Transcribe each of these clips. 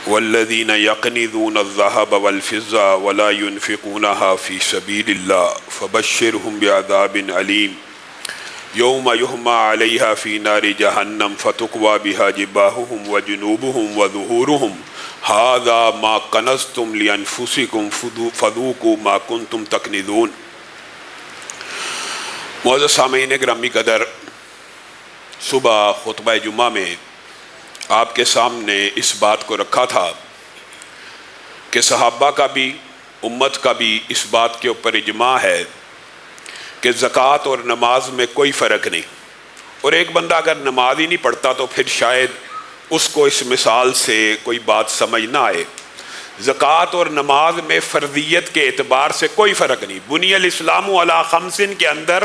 والذین یکنزون الذهب والفضة ولا ينفقونها في سبيل الله فبشرهم بعذاب علیم یوم یحمى علیہا فی نار جہنم فتکوی بہا جباہہم وجنوبہم وظہورہم ھذا ما کنزتم لانفسکم فذوقوا ما کنتم تکنزون۔ معزز سامعین گرامی قدر، صبح خطبہ جمعہ میں آپ کے سامنے اس بات کو رکھا تھا کہ صحابہ کا بھی امت کا بھی اس بات کے اوپر اجماع ہے کہ زکوٰۃ اور نماز میں کوئی فرق نہیں، اور ایک بندہ اگر نماز ہی نہیں پڑھتا تو پھر شاید اس کو اس مثال سے کوئی بات سمجھ نہ آئے۔ زکوٰۃ اور نماز میں فرضیت کے اعتبار سے کوئی فرق نہیں۔ بنی الاسلام علی خمس کے اندر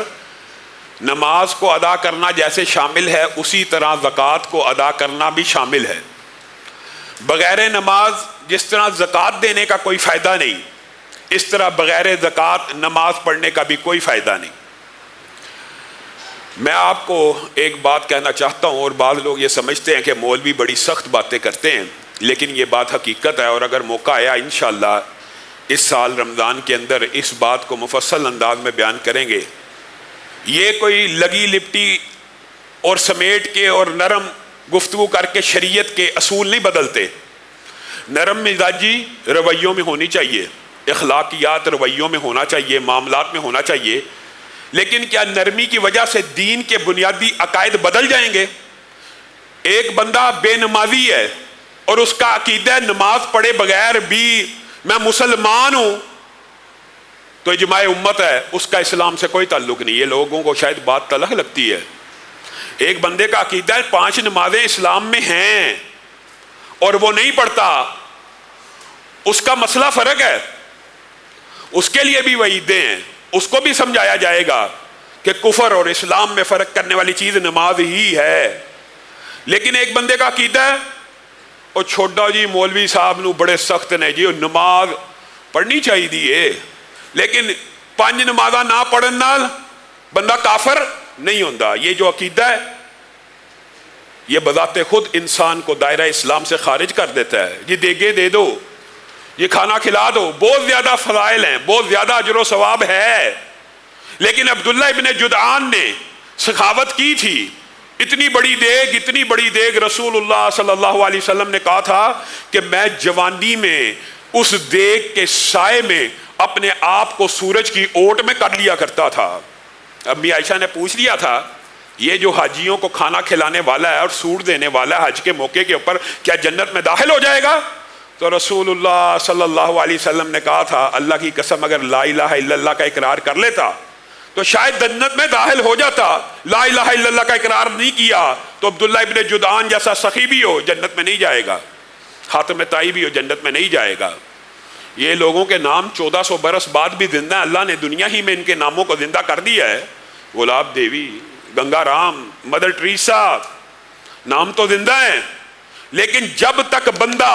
نماز کو ادا کرنا جیسے شامل ہے، اسی طرح زکوٰۃ کو ادا کرنا بھی شامل ہے۔ بغیر نماز جس طرح زکوٰۃ دینے کا کوئی فائدہ نہیں، اس طرح بغیر زکوٰۃ نماز پڑھنے کا بھی کوئی فائدہ نہیں۔ میں آپ کو ایک بات کہنا چاہتا ہوں، اور بعض لوگ یہ سمجھتے ہیں کہ مولوی بڑی سخت باتیں کرتے ہیں، لیکن یہ بات حقیقت ہے، اور اگر موقع آیا انشاءاللہ اس سال رمضان کے اندر اس بات کو مفصل انداز میں بیان کریں گے۔ یہ کوئی لگی لپٹی اور سمیٹ کے اور نرم گفتگو کر کے شریعت کے اصول نہیں بدلتے۔ نرم مزاجی رویوں میں ہونی چاہیے، اخلاقیات رویوں میں ہونا چاہیے، معاملات میں ہونا چاہیے، لیکن کیا نرمی کی وجہ سے دین کے بنیادی عقائد بدل جائیں گے؟ ایک بندہ بے نمازی ہے اور اس کا عقیدہ ہے نماز پڑھے بغیر بھی میں مسلمان ہوں، تو اجماع امت ہے، اس کا اسلام سے کوئی تعلق نہیں۔ یہ لوگوں کو شاید بات تلخ لگتی ہے۔ ایک بندے کا عقیدہ ہے 5 نمازیں اسلام میں ہیں اور وہ نہیں پڑھتا، اس کا مسئلہ فرق ہے، اس کے لیے بھی وعیدیں ہیں، اس کو بھی سمجھایا جائے گا کہ کفر اور اسلام میں فرق کرنے والی چیز نماز ہی ہے۔ لیکن ایک بندے کا عقیدہ ہے اور چھوڑا جی مولوی صاحب نو بڑے سخت نے جی، نماز پڑھنی چاہیے، لیکن 5 نمازاں نہ پڑھن نال بندہ کافر نہیں ہوتا۔ یہ جو عقیدہ ہے یہ بذات خود انسان کو دائرہ اسلام سے خارج کر دیتا ہے۔ یہ دیگے دے دو، یہ کھانا کھلا دو، بہت زیادہ فضائل ہیں، بہت زیادہ اجر و ثواب ہے، لیکن عبداللہ ابن جدعان نے سخاوت کی تھی۔ اتنی بڑی دیگ رسول اللہ صلی اللہ علیہ وسلم نے کہا تھا کہ میں جوانی میں اس دیگ کے سائے میں اپنے آپ کو سورج کی اوٹ میں کر لیا کرتا تھا۔ امی عائشہ نے پوچھ لیا تھا یہ جو حاجیوں کو کھانا کھلانے والا ہے اور سوٹ دینے والا ہے حج کے موقع کے اوپر، کیا جنت میں داخل ہو جائے گا؟ تو رسول اللہ صلی اللہ علیہ وسلم نے کہا تھا اللہ کی قسم اگر لا الہ الا اللہ کا اقرار کر لیتا تو شاید جنت میں داخل ہو جاتا۔ لا الہ الا اللہ کا اقرار نہیں کیا تو عبداللہ ابن جدعان جیسا سخی بھی ہو جنت میں نہیں جائے گا، حاتم طائی بھی ہو جنت میں نہیں جائے گا۔ یہ لوگوں کے نام 1400 برس بعد بھی زندہ ہیں، اللہ نے دنیا ہی میں ان کے ناموں کو زندہ کر دیا ہے۔ گلاب دیوی، گنگا رام، مدر ٹریسا، نام تو زندہ ہیں، لیکن جب تک بندہ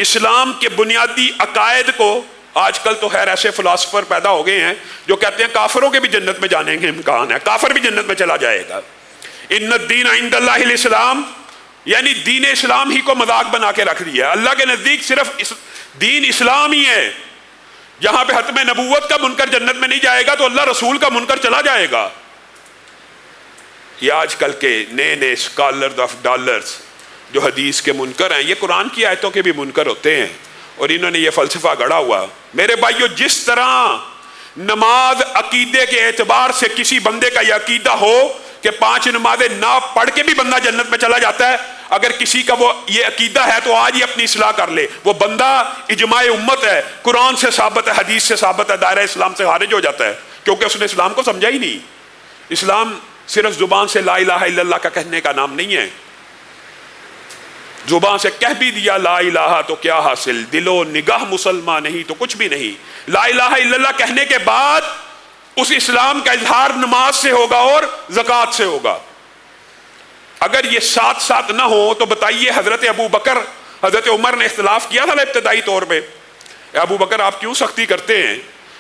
اسلام کے بنیادی عقائد کو، آج کل تو خیر ایسے فلاسفر پیدا ہو گئے ہیں جو کہتے ہیں کافروں کے بھی جنت میں جانے کے امکان ہے، کافر بھی جنت میں چلا جائے گا۔ ان الدین عند اللہ الاسلام، یعنی دین اسلام ہی کو مذاق بنا کے رکھ دیا ہے۔ اللہ کے نزدیک صرف دین اسلام ہی ہے۔ جہاں پہ ختم نبوت کا منکر جنت میں نہیں جائے گا تو اللہ رسول کا منکر چلا جائے گا۔ یہ آج کل کے نئے اسکالرز آف ڈالرز جو حدیث کے منکر ہیں، یہ قرآن کی آیتوں کے بھی منکر ہوتے ہیں، اور انہوں نے یہ فلسفہ گڑھا ہوا۔ میرے بھائیو، جس طرح نماز عقیدے کے اعتبار سے کسی بندے کا یہ عقیدہ ہو کہ 5 نمازیں نہ پڑھ کے بھی بندہ جنت میں چلا جاتا ہے، اگر کسی کا وہ یہ عقیدہ ہے تو آج ہی اپنی اصلاح کر لے، وہ بندہ اجماع امت ہے، قرآن سے ثابت ہے، حدیث سے ثابت ہے، دائرہ اسلام سے خارج ہو جاتا ہے، کیونکہ اس نے اسلام کو سمجھا ہی نہیں۔ اسلام صرف زبان سے لا الہ الا اللہ کا کہنے کا نام نہیں ہے۔ زبان سے کہہ بھی دیا لا الہ تو کیا حاصل، دل و نگاہ مسلمان نہیں تو کچھ بھی نہیں۔ لا الہ الا اللہ کہنے کے بعد اس اسلام کا اظہار نماز سے ہوگا اور زکوٰۃ سے ہوگا۔ اگر یہ ساتھ ساتھ نہ ہو تو بتائیے، حضرت ابو بکر، حضرت عمر نے اختلاف کیا تھا ابتدائی طور پہ، ابو بکر آپ کیوں سختی کرتے ہیں،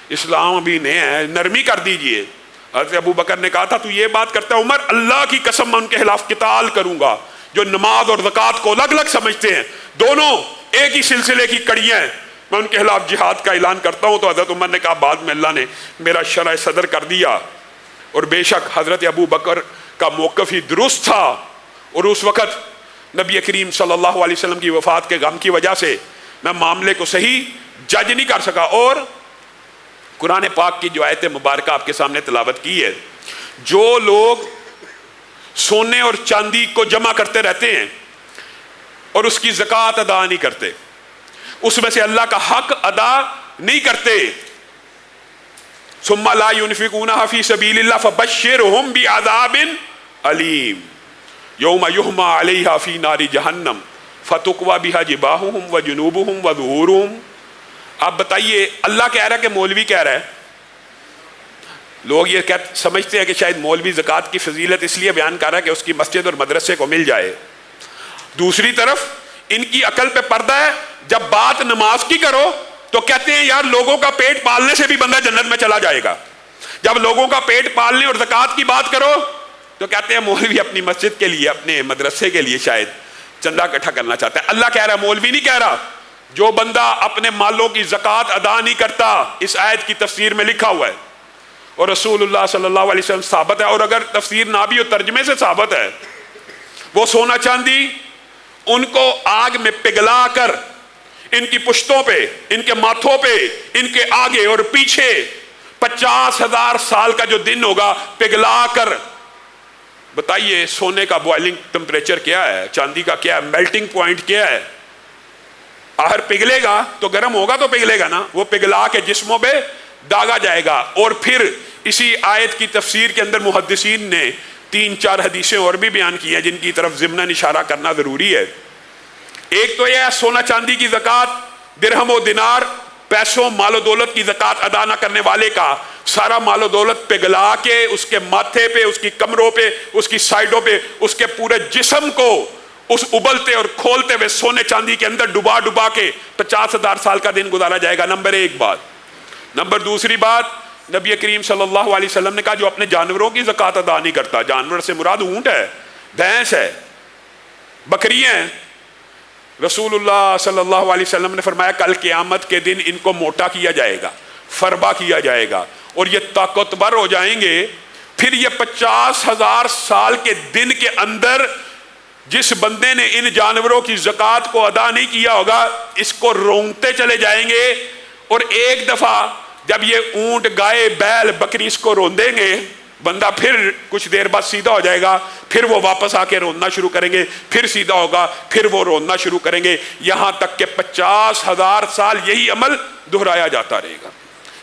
اسلام ابھی نیا ہے، نرمی کر دیجئے۔ حضرت ابو بکر نے کہا تھا تو یہ بات کرتا ہے عمر، اللہ کی قسم میں ان کے خلاف قتال کروں گا جو نماز اور زکوٰۃ کو الگ الگ سمجھتے ہیں۔ دونوں ایک ہی سلسلے کی کڑیاں ہیں، میں ان کے خلاف جہاد کا اعلان کرتا ہوں۔ تو حضرت عمر نے کہا بعد میں اللہ نے میرا شرح صدر کر دیا، اور بے شک حضرت ابو بکر کا موقف ہی درست تھا، اور اس وقت نبی کریم صلی اللہ علیہ وسلم کی وفات کے غم کی وجہ سے میں معاملے کو صحیح جج نہیں کر سکا۔ اور قرآن پاک کی جو آیت مبارکہ آپ کے سامنے تلاوت کی ہے، جو لوگ سونے اور چاندی کو جمع کرتے رہتے ہیں اور اس کی زکوٰۃ ادا نہیں کرتے، اس میں سے اللہ کا حق ادا نہیں کرتے، ثم لا ينفقونها في سبيل الله فبشرهم بعذاب عليم يوم يحمى عليها في نار جہنم فتقوى بها جباههم وجنوبهم وظهورهم۔ آپ بتائیے، اللہ کہہ رہا ہے کہ مولوی کہہ رہا ہے؟ لوگ یہ سمجھتے ہیں کہ شاید مولوی زکوٰۃ کی فضیلت اس لیے بیان کر رہا ہے کہ اس کی مسجد اور مدرسے کو مل جائے۔ دوسری طرف ان کی عقل پہ پردہ ہے، جب بات نماز کی کرو تو کہتے ہیں یار لوگوں کا پیٹ پالنے سے بھی بندہ جنت میں چلا جائے گا، جب لوگوں کا پیٹ پالنے اور زکوٰۃ کی بات کرو تو کہتے ہیں مولوی اپنی مسجد کے لیے، اپنے مدرسے کے لیے شاید چندہ اکٹھا کرنا چاہتا ہے۔ اللہ کہہ رہا ہے، مولوی نہیں کہہ رہا، جو بندہ اپنے مالوں کی زکوٰۃ ادا نہیں کرتا، اس آیت کی تفسیر میں لکھا ہوا ہے اور رسول اللہ صلی اللہ علیہ وسلم ثابت ہے، اور اگر تفسیر نہ بھی ہو ترجمے سے ثابت ہے، وہ سونا چاندی ان کو آگ میں پگھلا کر ان کی پشتوں پہ، ان کے ماتھوں پہ، ان کے آگے اور پیچھے 50,000 سال کا جو دن ہوگا پگھلا کر، بتائیے سونے کا بوائلنگ ٹمپریچر کیا ہے، چاندی کا کیا ہے، میلٹنگ پوائنٹ کیا ہے؟ آخر پگھلے گا تو گرم ہوگا تو پگھلے گا نا، وہ پگھلا کے جسموں پہ داغا جائے گا۔ اور پھر اسی آیت کی تفسیر کے اندر محدثین نے 3-4 حدیثیں اور بھی بیان کی ہیں جن کی طرف ضمناً اشارہ کرنا ضروری ہے۔ ایک تو یہ ہے سونا چاندی کی زکوٰۃ، درہم و دینار، پیسوں مال و دولت کی زکوٰۃ ادا نہ کرنے والے کا سارا مال و دولت پگھلا کے اس کے ماتھے پہ، اس کی کمروں پہ، اس کی سائڈوں پہ، اس کے پورے جسم کو اس ابلتے اور کھولتے ہوئے سونے چاندی کے اندر ڈبا ڈبا کے 50,000 سال کا دن گزارا جائے گا۔ نمبر ایک بات۔ نمبر دوسری بات، نبی کریم صلی اللہ علیہ وسلم نے کہا جو اپنے جانوروں کی زکوٰۃ ادا نہیں کرتا، جانور سے مراد اونٹ ہے، بھینس ہے، بکریاں ہیں، رسول اللہ صلی اللہ علیہ وسلم نے فرمایا کل قیامت کے دن ان کو موٹا کیا جائے گا، فربا کیا جائے گا، اور یہ طاقتور ہو جائیں گے۔ پھر یہ 50,000 سال کے دن کے اندر جس بندے نے ان جانوروں کی زکوٰۃ کو ادا نہیں کیا ہوگا، اس کو رونگتے چلے جائیں گے، اور ایک دفعہ جب یہ اونٹ، گائے، بیل، بکری اس کو روندیں گے، بندہ پھر کچھ دیر بعد سیدھا ہو جائے گا، پھر وہ واپس آ کے رونا شروع کریں گے، پھر سیدھا ہوگا، پھر وہ رونا شروع کریں گے، یہاں تک کہ 50,000 سال یہی عمل دہرایا جاتا رہے گا۔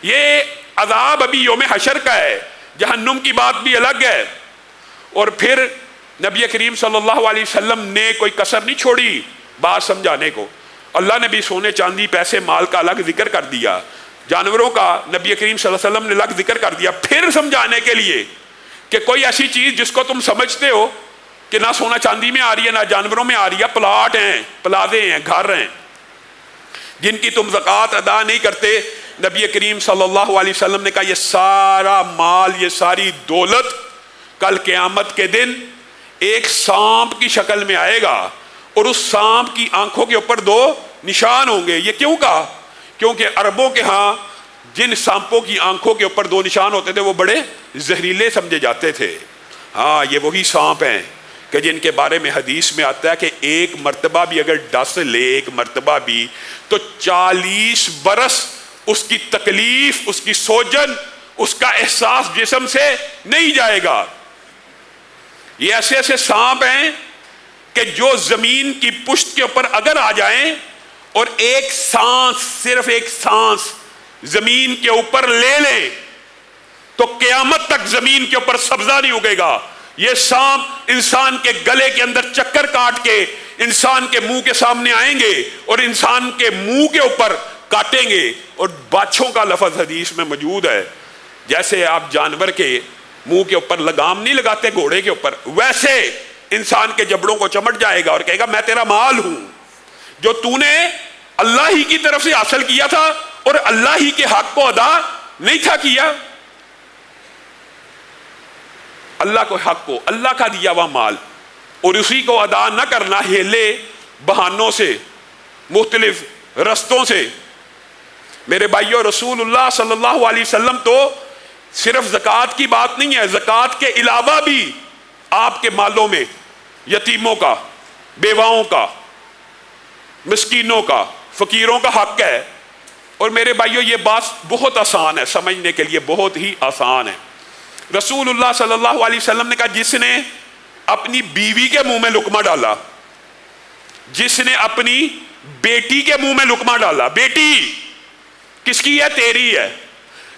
یہ عذاب ابھی یوم حشر کا ہے، جہنم کی بات بھی الگ ہے۔ اور پھر نبی کریم صلی اللہ علیہ وسلم نے کوئی کسر نہیں چھوڑی بات سمجھانے کو۔ اللہ نے بھی سونے چاندی پیسے مال کا الگ ذکر کر دیا، جانوروں کا نبی کریم صلی اللہ علیہ وسلم نے الگ ذکر کر دیا، پھر سمجھانے کے لیے کہ کوئی ایسی چیز جس کو تم سمجھتے ہو کہ نہ سونا چاندی میں آ رہی ہے نہ جانوروں میں آ رہی ہے، پلاٹ ہیں، پلازے ہیں، گھر ہیں، جن کی تم زکوٰۃ ادا نہیں کرتے، نبی کریم صلی اللہ علیہ وسلم نے کہا یہ سارا مال، یہ ساری دولت کل قیامت کے دن ایک سانپ کی شکل میں آئے گا، اور اس سانپ کی آنکھوں کے اوپر 2 نشان ہوں گے۔ یہ کیوں کہا؟ کیونکہ عربوں کے ہاں جن سانپوں کی آنکھوں کے اوپر 2 نشان ہوتے تھے وہ بڑے زہریلے سمجھے جاتے تھے۔ ہاں یہ وہی سانپ ہیں کہ جن کے بارے میں حدیث میں آتا ہے کہ ایک مرتبہ بھی اگر ڈس لے، ایک مرتبہ بھی، تو 40 برس اس کی تکلیف، اس کی سوجن، اس کا احساس جسم سے نہیں جائے گا۔ یہ ایسے ایسے سانپ ہیں کہ جو زمین کی پشت کے اوپر اگر آ جائیں اور ایک سانس، صرف ایک سانس زمین کے اوپر لے لیں تو قیامت تک زمین کے اوپر سبزہ نہیں اگے گا۔ یہ سانپ انسان کے گلے کے اندر چکر کاٹ کے انسان کے منہ کے سامنے آئیں گے اور انسان کے منہ کے اوپر کاٹیں گے، اور باچھوں کا لفظ حدیث میں موجود ہے، جیسے آپ جانور کے منہ کے اوپر لگام نہیں لگاتے گھوڑے کے اوپر، ویسے انسان کے جبڑوں کو چمٹ جائے گا اور کہے گا میں تیرا مال ہوں جو تو نے اللہ ہی کی طرف سے حاصل کیا تھا اور اللہ ہی کے حق کو ادا نہیں تھا کیا۔ اللہ کو حق کو، اللہ کا دیا ہوا مال، اور اسی کو ادا نہ کرنا ہیلے بہانوں سے مختلف رستوں سے۔ میرے بھائیو، رسول اللہ صلی اللہ علیہ وسلم تو صرف زکوٰۃ کی بات نہیں ہے، زکوٰۃ کے علاوہ بھی آپ کے مالوں میں یتیموں کا، بیواؤں کا، مسکینوں کا، فقیروں کا حق ہے۔ اور میرے بھائیو، یہ بات بہت آسان ہے سمجھنے کے لیے، بہت ہی آسان ہے۔ رسول اللہ صلی اللہ علیہ وسلم نے کہا، جس نے اپنی بیوی کے منہ میں لقمہ ڈالا، جس نے اپنی بیٹی کے منہ میں لقمہ ڈالا، بیٹی کس کی ہے؟ تیری ہے،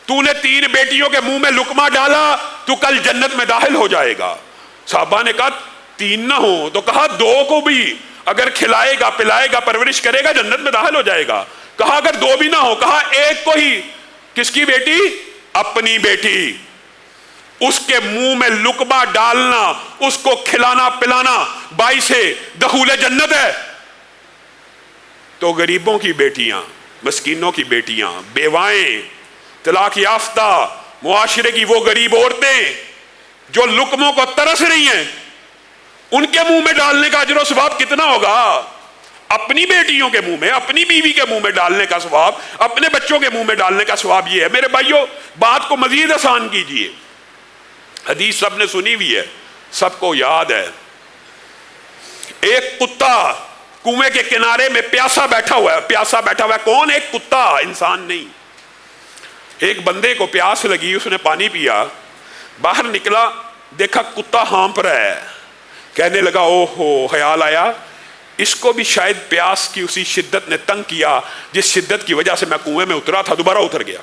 تو نے 3 بیٹیوں کے منہ میں لقمہ ڈالا تو کل جنت میں داخل ہو جائے گا۔ صحابہ نے کہا 3 نہ ہوں، تو کہا 2 کو بھی اگر کھلائے گا، پلائے گا، پرورش کرے گا، جنت میں داخل ہو جائے گا۔ کہا اگر 2 بھی نہ ہو، کہا 1 کو ہی۔ کس کی بیٹی؟ اپنی بیٹی۔ اس کے منہ میں لقمہ ڈالنا، اس کو کھلانا پلانا باعث دخول جنت ہے۔ تو غریبوں کی بیٹیاں، مسکینوں کی بیٹیاں، بیوائیں، طلاق یافتہ معاشرے کی وہ غریب عورتیں جو لقموں کو ترس رہی ہیں، ان کے منہ میں ڈالنے کا اجر و ثواب کتنا ہوگا؟ اپنی بیٹیوں کے منہ میں، اپنی بیوی کے منہ میں ڈالنے کا ثواب، اپنے بچوں کے منہ میں ڈالنے کا ثواب یہ ہے۔ میرے بھائیوں، بات کو مزید آسان کیجئے۔ حدیث سب نے سنی ہوئی ہے، سب کو یاد ہے۔ ایک کتا کنویں کے کنارے میں پیاسا بیٹھا ہوا ہے، پیاسا بیٹھا ہوا ہے۔ کون؟ ایک کتا، انسان نہیں۔ ایک بندے کو پیاس لگی، اس نے پانی پیا، باہر نکلا، دیکھا کتا ہانپ رہا ہے۔ کہنے لگا او ہو، خیال آیا اس کو بھی شاید پیاس کی اسی شدت نے تنگ کیا جس شدت کی وجہ سے میں کنویں میں اترا تھا، دوبارہ اتر گیا۔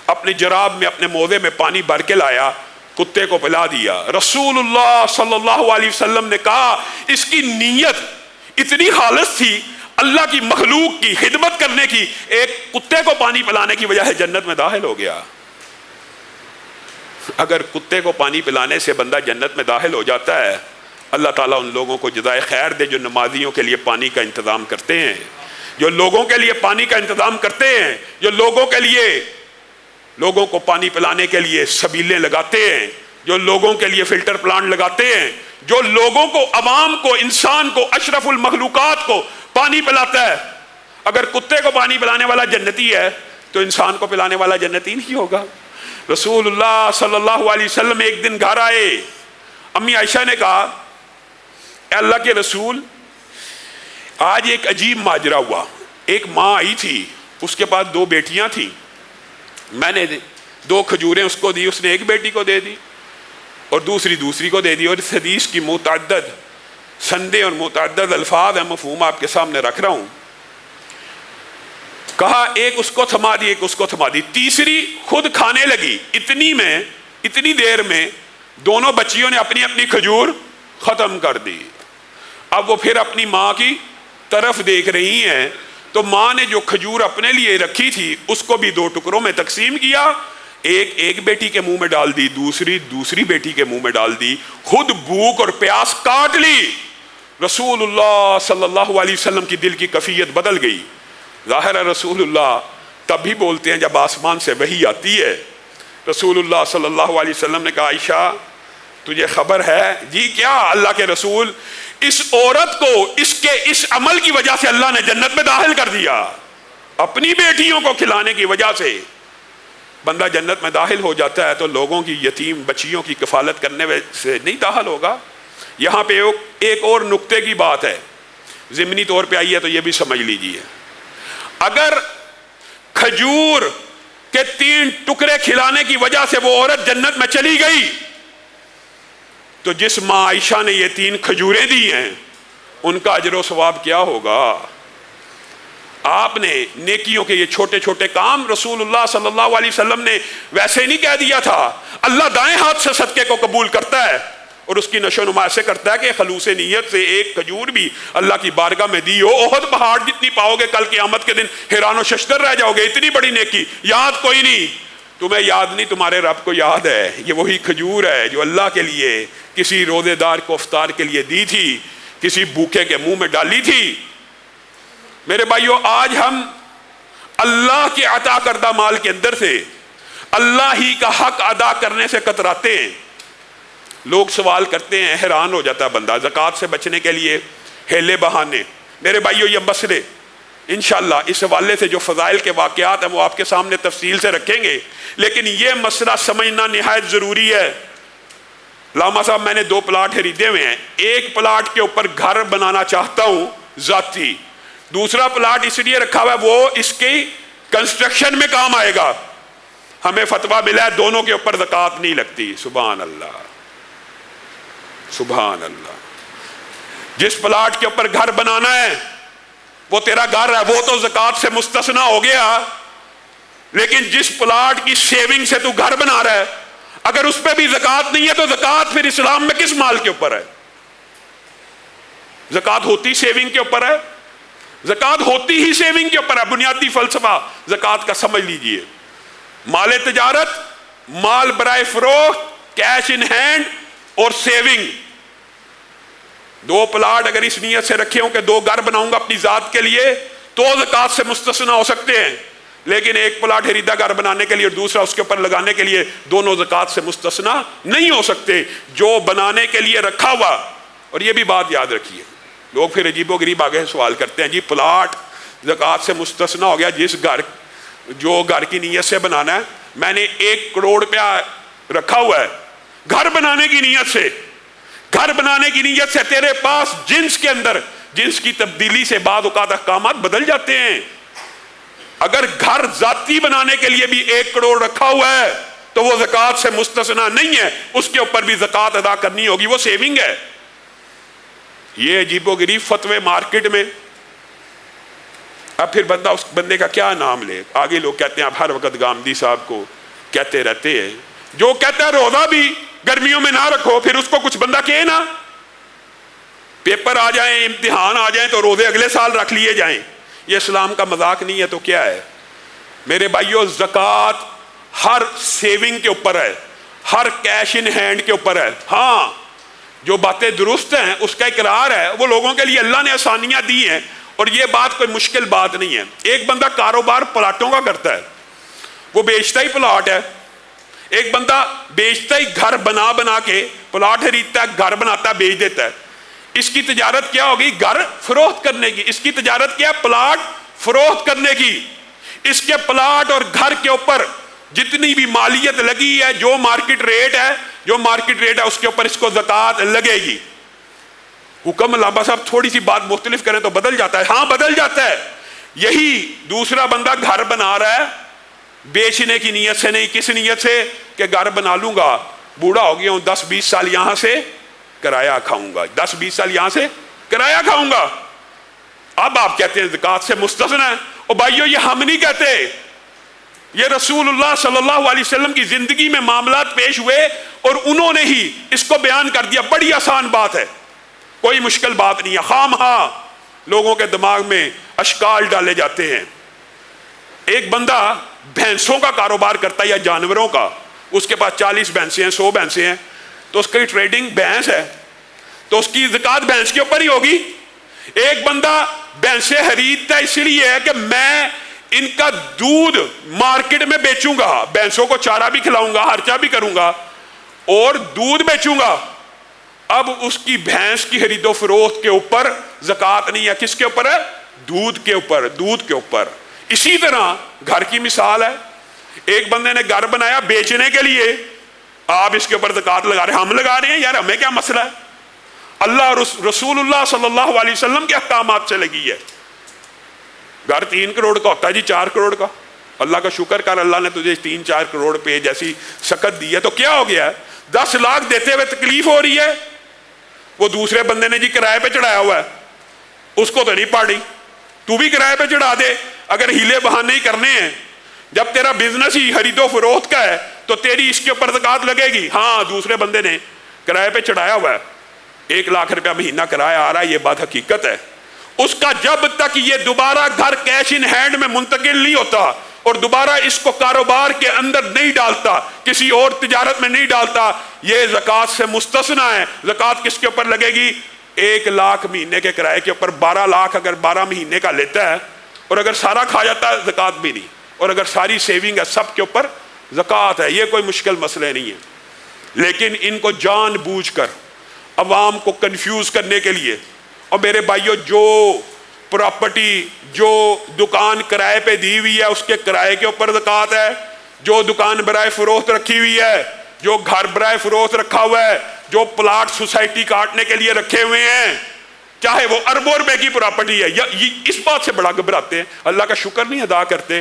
اپنے جراب میں، اپنے موزے میں پانی بھر کے لایا، کتے کو پلا دیا۔ رسول اللہ صلی اللہ علیہ وسلم نے کہا اس کی نیت اتنی خالص تھی، اللہ کی مخلوق کی خدمت کرنے کی، ایک کتے کو پانی پلانے کی وجہ سے جنت میں داخل ہو گیا۔ اگر کتے کو پانی پلانے سے بندہ جنت میں داخل ہو جاتا ہے، اللہ تعالیٰ ان لوگوں کو جزائے خیر دے جو نمازیوں کے لیے پانی کا انتظام کرتے ہیں، جو لوگوں کے لیے پانی کا انتظام کرتے ہیں، جو لوگوں کو پانی پلانے کے لیے سبیلیں لگاتے ہیں، جو لوگوں کے لیے فلٹر پلانٹ لگاتے ہیں، جو لوگوں کو، عوام کو، انسان کو، اشرف المخلوقات کو پانی پلاتا ہے۔ اگر کتے کو پانی پلانے والا جنتی ہے تو انسان کو پلانے والا جنتی نہیں ہوگا۔ رسول اللہ صلی اللہ علیہ وسلم ایک دن گھر آئے، امی عائشہ نے کہا اے اللہ کے رسول، آج ایک عجیب ماجرا ہوا۔ ایک ماں آئی تھی، اس کے پاس 2 بیٹیاں تھیں، میں نے 2 کھجوریں اس کو دی، اس نے ایک بیٹی کو دے دی اور دوسری کو دے دی۔ اور اس حدیث کی متعدد سندیں اور متعدد الفاظ ہیں، مفہوم آپ کے سامنے رکھ رہا ہوں۔ کہا ایک اس کو تھما دی، ایک اس کو تھما دی، تیسری خود کھانے لگی۔ اتنی دیر میں دونوں بچیوں نے اپنی اپنی کھجور ختم کر دی۔ اب وہ پھر اپنی ماں کی طرف دیکھ رہی ہیں، تو ماں نے جو کھجور اپنے لیے رکھی تھی اس کو بھی 2 ٹکڑوں میں تقسیم کیا، ایک بیٹی کے منہ میں ڈال دی، دوسری بیٹی کے منہ میں ڈال دی، خود بھوک اور پیاس کاٹ لی۔ رسول اللہ صلی اللہ علیہ وسلم کی دل کی کیفیت بدل گئی۔ ظاہر ہے رسول اللہ تب بھی بولتے ہیں جب آسمان سے وحی آتی ہے۔ رسول اللہ صلی اللہ علیہ وسلم نے کہا عائشہ تجھے خبر ہے؟ جی کیا؟ اللہ کے رسول، اس عورت کو اس عمل کی وجہ سے اللہ نے جنت میں داخل کر دیا۔ اپنی بیٹیوں کو کھلانے کی وجہ سے بندہ جنت میں داخل ہو جاتا ہے تو لوگوں کی یتیم بچیوں کی کفالت کرنے سے نہیں داخل ہوگا۔ یہاں پہ ایک اور نقطے کی بات ہے، ضمنی طور پہ آئی ہے تو یہ بھی سمجھ لیجئے۔ اگر کھجور کے 3 ٹکڑے کھلانے کی وجہ سے وہ عورت جنت میں چلی گئی تو جس ماں عائشہ نے یہ 3 کھجوریں دی ہیں ان کا اجر و ثواب کیا ہوگا؟ آپ نے نیکیوں کے یہ چھوٹے چھوٹے کام، رسول اللہ صلی اللہ علیہ وسلم نے ویسے نہیں کہہ دیا تھا۔ اللہ دائیں ہاتھ سے صدقے کو قبول کرتا ہے اور اس کی نشو نما سے کرتا ہے کہ خلوص نیت سے ایک کھجور بھی اللہ کی بارگاہ میں دی ہو، احد پہاڑ جتنی پاؤ گے، کل قیامت کے دن حیران و ششدر رہ جاؤ گے، اتنی بڑی نیکی۔ یاد کوئی نہیں، تمہیں یاد نہیں، تمہارے رب کو یاد ہے۔ یہ وہی کھجور ہے جو اللہ کے لیے کسی روزے دار کو افطار کے لیے دی تھی، کسی بھوکے کے منہ میں ڈالی تھی۔ میرے بھائیو، آج ہم اللہ کے عطا کردہ مال کے اندر سے اللہ ہی کا حق ادا کرنے سے کتراتے ہیں۔ لوگ سوال کرتے ہیں، حیران ہو جاتا ہے بندہ، زکوٰۃ سے بچنے کے لیے ہیلے بہانے۔ میرے بھائیو، یہ مسئلے انشاءاللہ اس حوالے سے جو فضائل کے واقعات ہیں وہ آپ کے سامنے تفصیل سے رکھیں گے، لیکن یہ مسئلہ سمجھنا نہایت ضروری ہے۔ علامہ صاحب میں نے 2 پلاٹ خریدے ہوئے ہیں، ایک پلاٹ کے اوپر گھر بنانا چاہتا ہوں ذاتی، دوسرا پلاٹ اس لیے رکھا ہوا ہے وہ اس کی کنسٹرکشن میں کام آئے گا، ہمیں فتویٰ ملا ہے دونوں کے اوپر زکوٰۃ نہیں لگتی۔ سبحان اللہ، سبحان اللہ۔ جس پلاٹ کے اوپر گھر بنانا ہے وہ تیرا گھر ہے، وہ تو زکوٰۃ سے مستثنا ہو گیا، لیکن جس پلاٹ کی سیونگ سے تو گھر بنا رہا ہے اگر اس پہ بھی زکوٰۃ نہیں ہے تو زکوٰۃ پھر اسلام میں کس مال کے اوپر ہے؟ زکوٰۃ ہوتی سیونگ کے اوپر ہے، زکوٰۃ ہوتی ہی سیونگ کے اوپر ہے۔ بنیادی فلسفہ زکوٰۃ کا سمجھ لیجئے، مال تجارت، مال برائے فروخت، کیش ان ہینڈ اور سیونگ، 2 پلاٹ اگر اس نیت سے رکھے ہوں کہ 2 گھر بناؤں گا اپنی ذات کے لیے تو زکوٰۃ سے مستثنا ہو سکتے ہیں، لیکن ایک پلاٹ خریدا گھر بنانے کے لیے اور دوسرا اس کے اوپر لگانے کے لیے، دونوں زکوٰۃ سے مستثنا نہیں ہو سکتے۔ جو بنانے کے لیے رکھا ہوا، اور یہ بھی بات یاد رکھیے، لوگ پھر عجیب و غریب آگے سوال کرتے ہیں، جی پلاٹ زکوٰۃ سے مستثنا ہو گیا، جو گھر کی نیت سے بنانا ہے، میں نے 1 کروڑ روپیہ رکھا ہوا ہے گھر بنانے کی نیت سے، گھر بنانے کی نیت سے تیرے پاس جنس کے اندر جنس کی تبدیلی سے بعض اوقات احکامات بدل جاتے ہیں۔ اگر گھر ذاتی بنانے کے لیے بھی 1 کروڑ رکھا ہوا ہے تو وہ زکوٰۃ سے مستثنا نہیں ہے، اس کے اوپر بھی زکوٰۃ ادا کرنی ہوگی، وہ سیونگ ہے۔ یہ عجیب و غریب فتوے مارکیٹ میں، اب پھر بندہ اس بندے کا کیا نام لے؟ آگے لوگ کہتے ہیں آپ ہر وقت گامدی صاحب کو کہتے رہتے ہیں، جو کہتا ہے روزہ بھی گرمیوں میں نہ رکھو، پھر اس کو کچھ بندہ کہے نا، پیپر آ جائیں، امتحان آ جائیں تو روزے اگلے سال رکھ لیے جائیں۔ یہ اسلام کا مذاق نہیں ہے تو کیا ہے؟ میرے بھائیو، زکوٰۃ ہر سیونگ کے اوپر ہے، ہر کیش ان ہینڈ کے اوپر ہے۔ ہاں جو باتیں درست ہیں اس کا اقرار ہے، وہ لوگوں کے لیے اللہ نے آسانیاں دی ہیں، اور یہ بات کوئی مشکل بات نہیں ہے۔ ایک بندہ کاروبار پلاٹوں کا کرتا ہے، وہ بیچتا ہی پلاٹ ہے، ایک بندہ بیچتا ہی گھر بنا بنا کے، پلاٹ خریدتا ہے، گھر بناتا ہے، بیچ دیتا ہے۔ اس کی تجارت کیا ہوگی؟ گھر فروخت کرنے کی۔ اس کی تجارت کیا؟ پلاٹ فروخت کرنے کی۔ اس کے پلاٹ اور گھر کے اوپر جتنی بھی مالیت لگی ہے، جو مارکیٹ ریٹ ہے اس کے اوپر اس کو زکوٰۃ لگے گی۔ حکم علامہ صاحب تھوڑی سی بات مختلف کریں تو بدل جاتا ہے، ہاں بدل جاتا ہے۔ یہی دوسرا بندہ گھر بنا رہا ہے بیچنے کی نیت سے نہیں، کس نیت سے؟ کہ گھر بنا لوں گا، بوڑھا ہو گیا ہوں، 10-20 سال یہاں سے کرایہ کھاؤں گا، 10-20 سال یہاں سے کرایہ کھاؤں گا۔ اب آپ کہتے ہیں زکوٰۃ سے مستثنا ہے، اور بھائیو یہ ہم نہیں کہتے، یہ رسول اللہ صلی اللہ علیہ وسلم کی زندگی میں معاملات پیش ہوئے اور انہوں نے ہی اس کو بیان کر دیا۔ بڑی آسان بات ہے، کوئی مشکل بات نہیں ہے، خام ہاں لوگوں کے دماغ میں اشکال ڈالے جاتے ہیں۔ ایک بندہ بھینسوں کا کاروبار کرتا ہے یا جانوروں کا، اس کے پاس 40 بھینسیں ہیں، 100 بھینسیں ہیں، تو اس کی ٹریڈنگ بھینس ہے تو اس کی زکوٰۃ بھینس کے اوپر ہی ہوگی۔ ایک بندہ بھینسیں خریدتا ہے اس لیے ہے کہ میں ان کا دودھ مارکیٹ میں بیچوں گا، بھینسوں کو چارہ بھی کھلاؤں گا، خرچہ بھی کروں گا اور دودھ بیچوں گا۔ اب اس کی بھینس کی خرید و فروخت کے اوپر زکوٰۃ نہیں ہے، کس کے اوپر ہے؟ دودھ کے اوپر، دودھ کے اوپر۔ اسی طرح گھر کی مثال ہے، ایک بندے نے گھر بنایا بیچنے کے لیے، آپ اس کے اوپر زکوٰۃ لگا رہے ہیں، ہم لگا رہے ہیں، یار ہمیں کیا مسئلہ ہے؟ اللہ اور رسول اللہ صلی اللہ علیہ وسلم کے احکامات سے لگی ہے۔ گھر 3 کروڑ کا ہوتا ہے جی، 4 کروڑ کا، اللہ کا شکر کر، اللہ نے تجھے 3-4 کروڑ پہ جیسی سکت دی ہے، تو کیا ہو گیا ہے؟ 10 لاکھ دیتے ہوئے تکلیف ہو رہی ہے، وہ دوسرے بندے نے جی کرائے پہ چڑھایا ہوا ہے، اس کو تو نہیں پاڑی، تو بھی کرائے پہ چڑھا دے۔ اگر ہیلے بہانے ہی کرنے ہیں، جب تیرا بزنس ہی خرید و فروخت کا ہے تو تیری اس کے اوپر زکوٰۃ لگے گی۔ ہاں دوسرے بندے نے کرائے پہ چڑھایا ہوا ہے، 1 لاکھ روپیہ مہینہ کرایہ آ رہا ہے، یہ بات حقیقت ہے۔ اس کا جب تک یہ دوبارہ گھر کیش ان ہینڈ میں منتقل نہیں ہوتا اور دوبارہ اس کو کاروبار کے اندر نہیں ڈالتا، کسی اور تجارت میں نہیں ڈالتا، یہ زکوٰۃ سے مستثنا ہے۔ زکوٰۃ کس کے اوپر لگے گی؟ 1 لاکھ مہینے کے کرائے کے اوپر 12 لاکھ اگر 12 مہینے کا لیتا ہے، اور اگر سارا کھا جاتا ہے زکوٰۃ بھی نہیں، اور اگر ساری سیونگ ہے سب کے اوپر زکوٰۃ ہے۔ یہ کوئی مشکل مسئلہ نہیں ہے، لیکن ان کو جان بوجھ کر عوام کو کنفیوز کرنے کے لیے، اور میرے بھائیو جو پراپرٹی جو دکان کرائے پہ دی ہوئی ہے اس کے کرائے کے اوپر زکوٰۃ ہے، جو دکان برائے فروخت رکھی ہوئی ہے، جو گھر برائے فروخت رکھا ہوا ہے، جو پلاٹ سوسائٹی کاٹنے کے لیے رکھے ہوئے ہیں، چاہے وہ اربوں روپے کی پراپرٹی ہے، اس بات سے بڑا گھبراتے ہیں، اللہ کا شکر نہیں ادا کرتے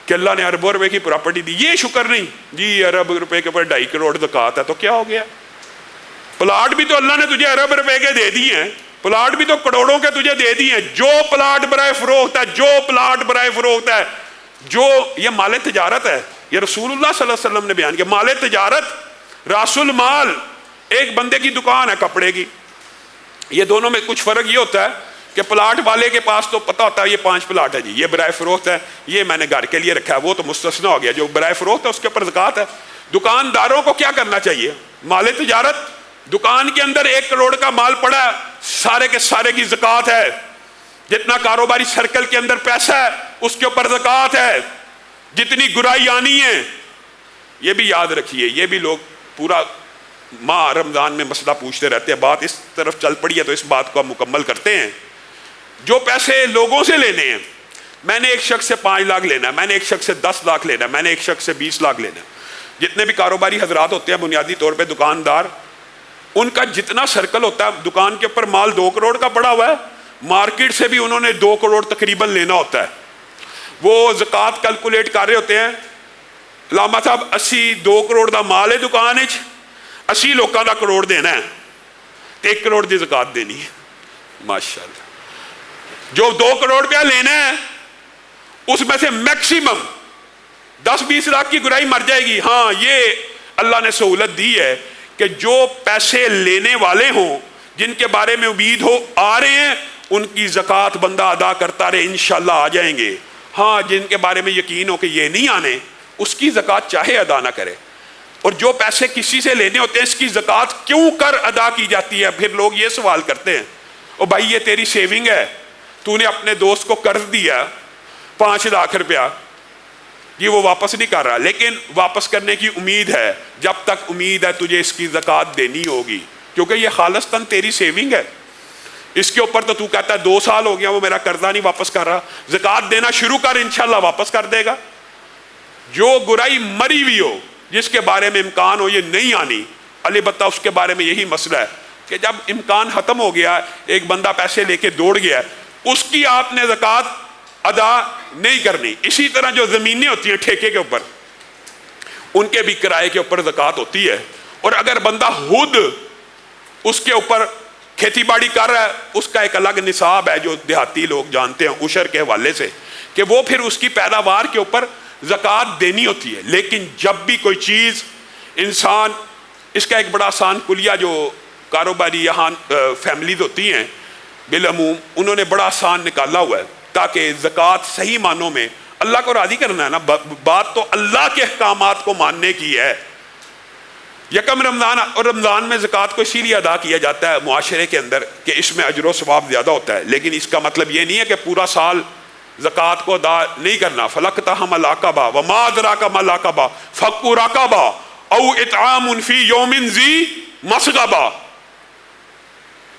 کہ اللہ نے اربوں روپے کی پراپرٹی دی، یہ شکر نہیں جی ارب روپے کے اوپر 2.5 کروڑ زکوٰۃ ہے تو کیا ہو گیا؟ پلاٹ بھی تو اللہ نے تجھے ارب روپے کے دے دیے ہیں، پلاٹ بھی تو کروڑوں کے تجھے دے دیے ہیں، جو پلاٹ برائے فروخت ہے، جو پلاٹ برائے فروخت ہے، جو یہ مال تجارت ہے، یہ رسول اللہ صلی اللہ علیہ وسلم نے بیان کیا، مال تجارت، راس المال، ایک بندے کی دکان ہے کپڑے کی، یہ دونوں میں کچھ فرق یہ ہوتا ہے کہ پلاٹ والے کے پاس تو پتہ ہوتا ہے یہ 5 پلاٹ ہے جی، یہ برائے فروخت ہے، یہ میں نے گھر کے لیے رکھا ہے، وہ تو مستثنا ہو گیا، جو برائے فروخت ہے اس کے اوپر زکوٰۃ ہے۔ دکانداروں کو کیا کرنا چاہیے؟ مال تجارت، دکان کے اندر 1 کروڑ کا مال پڑا ہے، سارے کے سارے کی زکوٰۃ ہے، جتنا کاروباری سرکل کے اندر پیسہ ہے اس کے اوپر زکوٰۃ ہے، جتنی گرائی آنی ہے۔ یہ بھی یاد رکھیے، یہ بھی لوگ پورا ماہ رمضان میں مسئلہ پوچھتے رہتے ہیں، بات اس طرف چل پڑی ہے تو اس بات کو ہم مکمل کرتے ہیں۔ جو پیسے لوگوں سے لینے ہیں، میں نے ایک شخص سے 5 لاکھ لینا ہے، میں نے ایک شخص سے 10 لاکھ لینا ہے، میں نے ایک شخص سے 20 لاکھ لینا ہے، جتنے بھی کاروباری حضرات ہوتے ہیں بنیادی طور پہ دکاندار، ان کا جتنا سرکل ہوتا ہے، دکان کے اوپر مال 2 کروڑ کا پڑا ہوا ہے، مارکیٹ سے بھی انہوں نے 2 کروڑ تقریباً لینا ہوتا ہے، وہ زکوٰۃ کیلکولیٹ کر رہے ہوتے ہیں، علامہ صاحب 2 کروڑ دا مال ہے دکان 80 لوگوں کا کروڑ دینا ہے، 1 کروڑ دی زکوٰۃ دینی ہے، ماشاءاللہ۔ جو 2 کروڑ روپیہ لینا ہے اس میں سے میکسیمم 10-20 لاکھ کی گرائی مر جائے گی۔ ہاں، یہ اللہ نے سہولت دی ہے کہ جو پیسے لینے والے ہوں، جن کے بارے میں امید ہو آ رہے ہیں، ان کی زکوٰۃ بندہ ادا کرتا رہے، انشاءاللہ آ جائیں گے۔ ہاں، جن کے بارے میں یقین ہو کہ یہ نہیں آنے، اس کی زکوٰۃ چاہے ادا نہ کرے۔ اور جو پیسے کسی سے لینے ہوتے ہیں، اس کی زکوٰۃ کیوں کر ادا کی جاتی ہے؟ پھر لوگ یہ سوال کرتے ہیں، او بھائی یہ تیری سیونگ ہے، تو نے اپنے دوست کو قرض دیا 5 لاکھ روپیہ، یہ وہ واپس نہیں کر رہا، لیکن واپس کرنے کی امید ہے، جب تک امید ہے تجھے اس کی زکوٰۃ دینی ہوگی، کیونکہ یہ خالصتاً تیری سیونگ ہے۔ اس کے اوپر تو کہتا ہے 2 سال ہو گیا وہ میرا قرضہ نہیں واپس کر رہا، زکوٰۃ دینا شروع کر، انشاءاللہ واپس کر دے گا۔ جو گرائی مری ہوئی ہو، جس کے بارے میں امکان ہو یہ نہیں آنی، البتہ اس کے بارے میں یہی مسئلہ ہے کہ جب امکان ختم ہو گیا، ایک بندہ پیسے لے کے دوڑ گیا، اس کی آپ نے زکوٰۃ ادا نہیں کرنی۔ اسی طرح جو زمینیں ہوتی ہیں ٹھیکے کے اوپر، ان کے بھی کرائے کے اوپر زکوٰۃ ہوتی ہے، اور اگر بندہ خود اس کے اوپر کھیتی باڑی کر رہا ہے، اس کا ایک الگ نصاب ہے جو دیہاتی لوگ جانتے ہیں عشر کے حوالے سے، کہ وہ پھر اس کی پیداوار کے اوپر زکوٰۃ دینی ہوتی ہے۔ لیکن جب بھی کوئی چیز انسان، اس کا ایک بڑا آسان کلیہ جو کاروباری یہاں فیملیز ہوتی ہیں بالعموم، انہوں نے بڑا آسان نکالا ہوا ہے، تاکہ زکوٰۃ صحیح معنوں میں اللہ کو راضی کرنا ہے نا، بات تو اللہ کے احکامات کو ماننے کی ہے۔ یکم رمضان اور رمضان میں زکوٰۃ کو اسی لیے ادا کیا جاتا ہے معاشرے کے اندر کہ اس میں اجر و ثواب زیادہ ہوتا ہے، لیکن اس کا مطلب یہ نہیں ہے کہ پورا سال زکوٰۃ کو ادا نہیں کرنا۔ فَلَقْتَحَمَ الْعَقَبَةَ وَمَا أَدْرَاكَ مَا الْعَقَبَةُ فَكُّ رَقَبَةٍ أَوْ إِطْعَامٌ فِي يَوْمٍ ذِي مَسْغَبَةٍ۔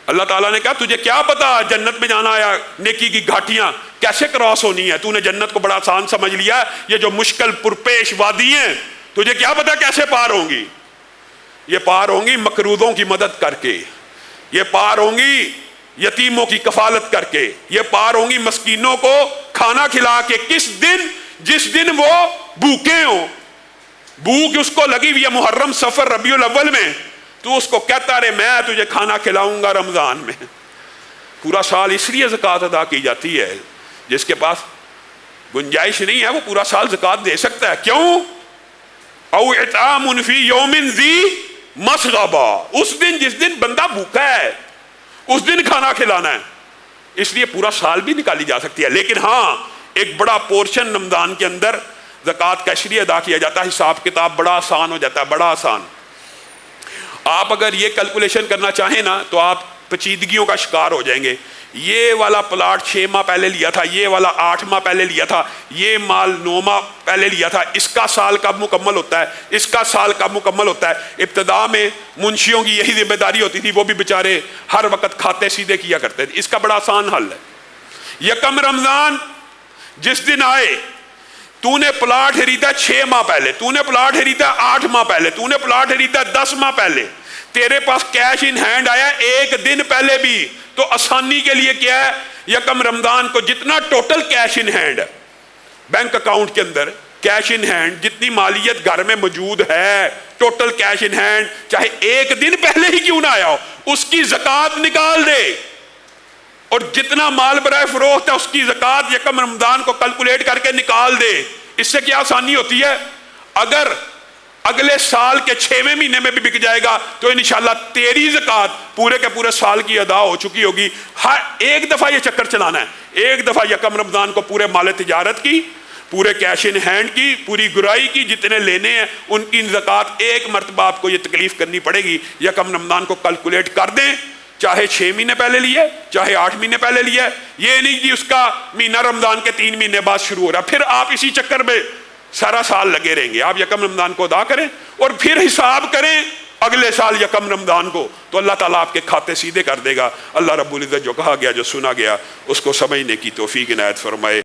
اللہ تعالیٰ نے کہا تجھے کیا پتا جنت میں جانا آیا، نیکی کی گھاٹیاں کیسے کراس ہونی ہے، تو نے جنت کو بڑا آسان سمجھ لیا، یہ جو مشکل پرپیش وادی ہیں تجھے کیا پتا کیسے پار ہوں گی؟ یہ پار ہوں گی مقروضوں کی مدد کر کے، یہ پار ہوں گی یتیموں کی کفالت کر کے، یہ پار ہوں گی مسکینوں کو کھانا کھلا کے۔ کس دن؟ جس دن وہ بھوکے ہوں، بھوک اس کو لگی ہوئی ہے محرم سفر ربیع الاول میں، تو اس کو کہتا رہے میں تجھے کھانا کھلاؤں گا رمضان میں۔ پورا سال اس لیے زکوٰۃ ادا کی جاتی ہے، جس کے پاس گنجائش نہیں ہے وہ پورا سال زکوٰۃ دے سکتا ہے۔ کیوں؟ او اطعام فی یوم ذی مسغبہ، اس دن جس دن بندہ بھوکا ہے اس دن کھانا کھلانا ہے، اس لیے پورا سال بھی نکالی جا سکتی ہے۔ لیکن ہاں، ایک بڑا پورشن رمضان کے اندر زکوٰۃ کا اس لیے ادا کیا جاتا ہے، حساب کتاب بڑا آسان ہو جاتا ہے، بڑا آسان۔ آپ اگر یہ کیلکولیشن کرنا چاہیں نا تو آپ پیچیدگیوں کا شکار ہو جائیں گے۔ یہ والا پلاٹ 6 ماہ پہلے لیا تھا، یہ والا 8 ماہ پہلے لیا تھا، یہ مال 9 ماہ پہلے لیا تھا، اس کا سال کب مکمل ہوتا ہے، اس کا سال کب مکمل ہوتا ہے۔ ابتدا میں منشیوں کی یہی ذمہ داری ہوتی تھی، وہ بھی بیچارے ہر وقت کھاتے سیدھے کیا کرتے تھے۔ اس کا بڑا آسان حل ہے، یکم رمضان جس دن آئے، تو نے پلاٹ خریدا 6 ماہ پہلے، تو نے پلاٹ خریدا 8 ماہ پہلے، تو نے پلاٹ خریدا 10 ماہ پہلے، تیرے پاس کیش ان ہینڈ آیا 1 دن پہلے بھی، تو آسانی کے لیے کیا ہے، یکم رمضان کو جتنا ٹوٹل کیش ان ہینڈ ہے بینک اکاؤنٹ کے اندر، کیش ان ہینڈ جتنی مالیت گھر میں موجود ہے، ٹوٹل کیش ان ہینڈ چاہے 1 دن پہلے ہی کیوں نہ آیا ہو، اس کی زکوٰۃ نکال دے، اور جتنا مال برائے فروخت ہے اس کی زکوٰۃ یکم رمضان کو کیلکولیٹ کر کے نکال دے۔ اس سے کیا آسانی ہوتی ہے، اگر اگلے سال کے 6ویں مہینے میں بھی بک جائے گا تو انشاءاللہ تیری زکوٰۃ پورے کے پورے سال کی ادا ہو چکی ہوگی۔ ہر ایک دفعہ یہ چکر چلانا ہے، ایک دفعہ یکم رمضان کو پورے مال تجارت کی، پورے کیش ان ہینڈ کی، پوری گرائی کی، جتنے لینے ہیں ان کی زکوٰۃ ایک مرتبہ آپ کو یہ تکلیف کرنی پڑے گی، یکم رمضان کو کیلکولیٹ کر دیں، چاہے 6 مہینے پہلے لیے چاہے 8 مہینے پہلے لیے، یہ نہیں کہ اس کا مہینہ رمضان کے 3 مہینے بعد شروع ہو رہا، پھر آپ اسی چکر میں سارا سال لگے رہیں گے۔ آپ یکم رمضان کو ادا کریں اور پھر حساب کریں اگلے سال یکم رمضان کو، تو اللہ تعالیٰ آپ کے کھاتے سیدھے کر دے گا۔ اللہ رب العزت جو کہا گیا جو سنا گیا اس کو سمجھنے کی توفیق عنایت فرمائے۔